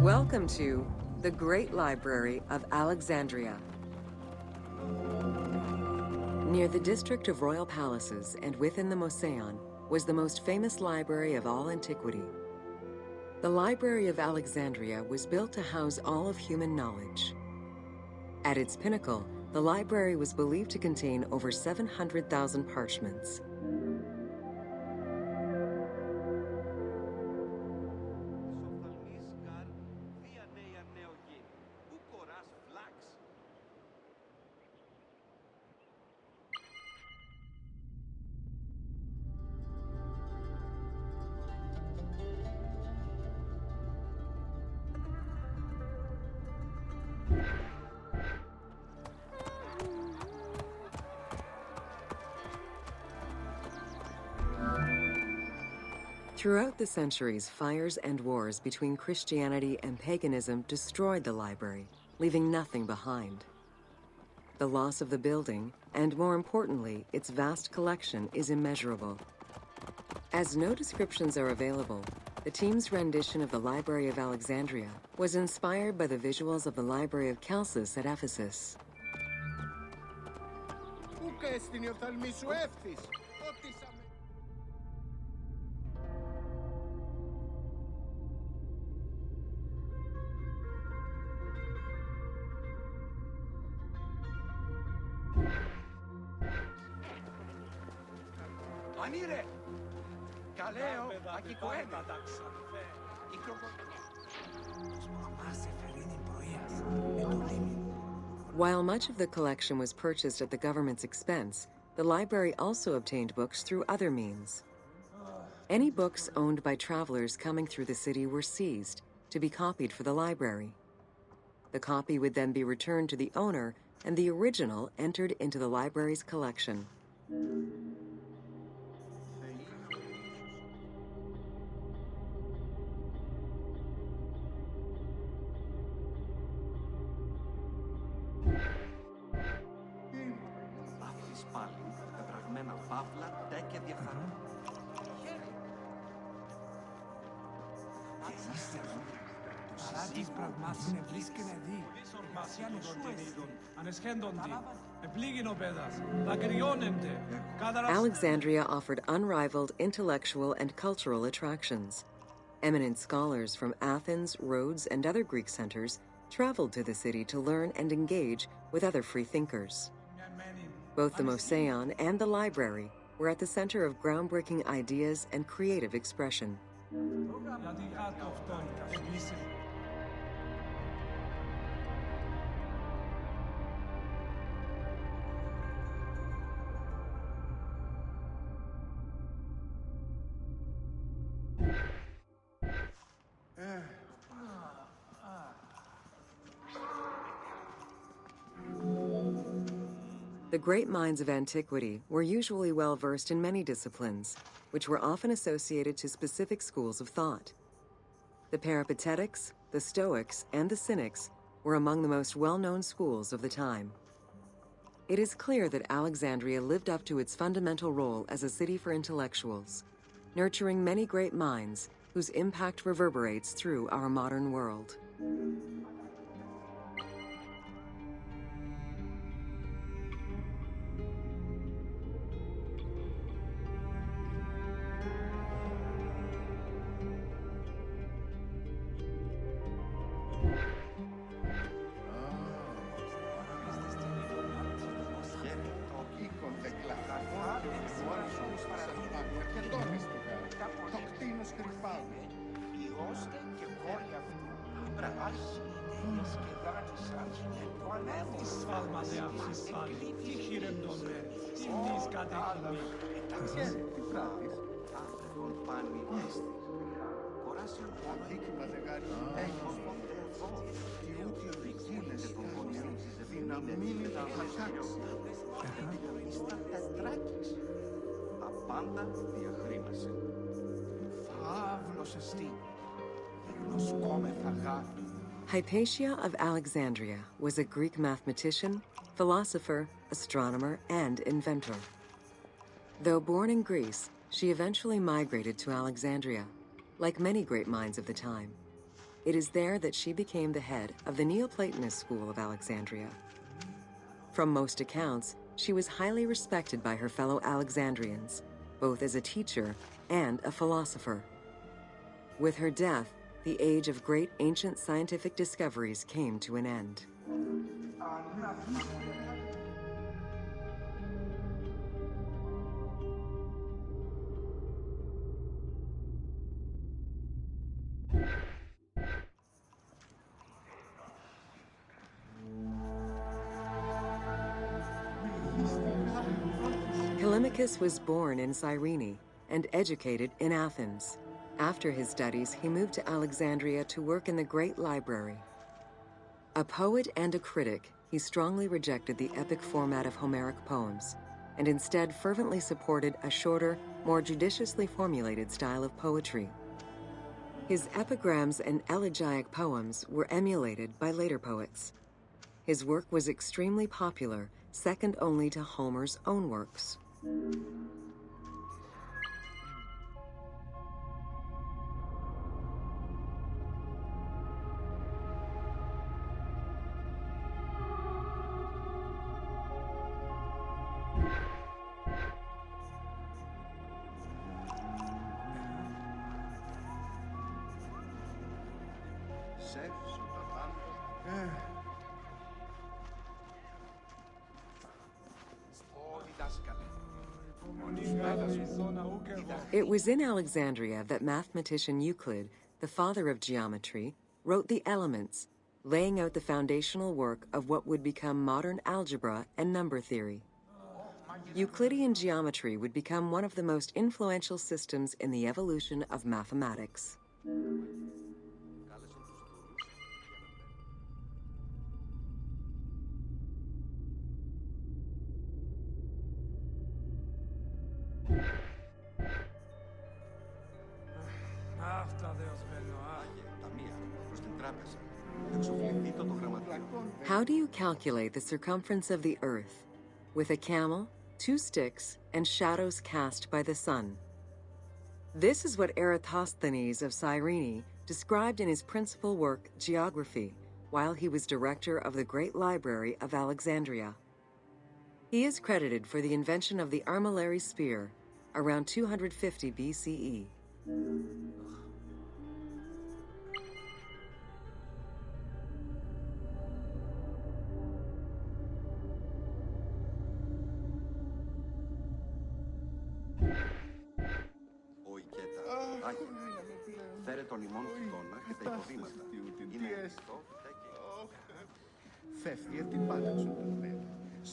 Welcome to the Great Library of Alexandria. Near the district of royal palaces and within the Museum was the most famous library of all antiquity. The Library of Alexandria was built to house all of human knowledge. At its pinnacle, the library was believed to contain over 700,000 parchments. Throughout the centuries, fires and wars between Christianity and paganism destroyed the library, leaving nothing behind. The loss of the building, and more importantly, its vast collection, is immeasurable. As no descriptions are available, the team's rendition of the Library of Alexandria was inspired by the visuals of the Library of Chalcis at Ephesus. While much of the collection was purchased at the government's expense, the library also obtained books through other means. Any books owned by travelers coming through the city were seized to be copied for the library. The copy would then be returned to the owner, and the original entered into the library's collection. Alexandria offered unrivaled intellectual and cultural attractions. Eminent scholars from Athens, Rhodes, and other Greek centers traveled to the city to learn and engage with other free thinkers. Both the Museum and the library were at the center of groundbreaking ideas and creative expression. The great minds of antiquity were usually well-versed in many disciplines, which were often associated to specific schools of thought. The Peripatetics, the Stoics, and the Cynics were among the most well-known schools of the time. It is clear that Alexandria lived up to its fundamental role as a city for intellectuals, nurturing many great minds whose impact reverberates through our modern world. Hypatia of Alexandria was a Greek mathematician, philosopher, astronomer, and inventor. Though born in Greece, she eventually migrated to Alexandria, like many great minds of the time. It is there that she became the head of the Neoplatonist school of Alexandria. From most accounts, she was highly respected by her fellow Alexandrians, both as a teacher and a philosopher. With her death, the age of great ancient scientific discoveries came to an end. Callimachus was born in Cyrene and educated in Athens. After his studies, he moved to Alexandria to work in the great library. A poet and a critic, he strongly rejected the epic format of Homeric poems and instead fervently supported a shorter, more judiciously formulated style of poetry. His epigrams and elegiac poems were emulated by later poets. His work was extremely popular, second only to Homer's own works. It was in Alexandria that mathematician Euclid, the father of geometry, wrote the Elements, laying out the foundational work of what would become modern algebra and number theory. Euclidean geometry would become one of the most influential systems in the evolution of mathematics. How do you calculate the circumference of the Earth? With a camel, 2 sticks, and shadows cast by the sun. This is what Eratosthenes of Cyrene described in his principal work, Geography, while he was director of the Great Library of Alexandria. He is credited for the invention of the armillary sphere around 250 BCE.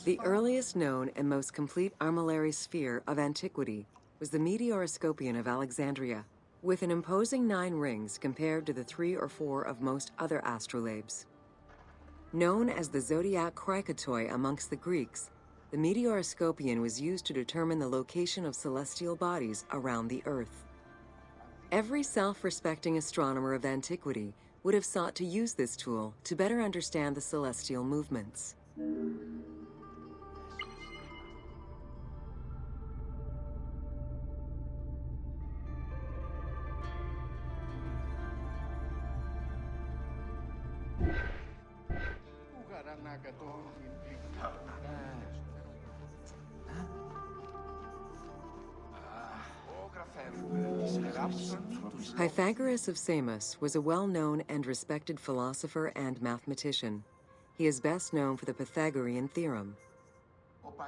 The earliest known and most complete armillary sphere of antiquity was the Meteoroscopion of Alexandria, with an imposing 9 rings compared to the 3 or 4 of most other astrolabes. Known as the zodiac krikatoi amongst the Greeks, the Meteoroscopion was used to determine the location of celestial bodies around the Earth. Every self-respecting astronomer of antiquity would have sought to use this tool to better understand the celestial movements. Pythagoras of Samos was a well-known and respected philosopher and mathematician. He is best known for the Pythagorean theorem.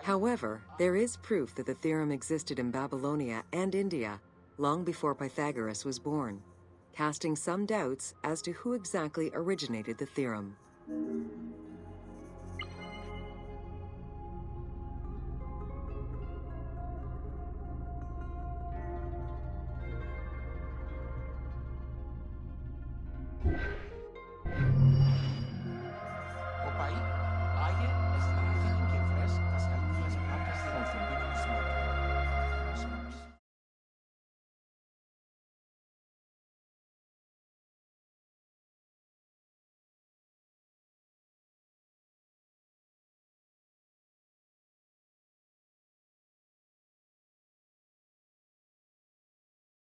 However, there is proof that the theorem existed in Babylonia and India long before Pythagoras was born, casting some doubts as to who exactly originated the theorem.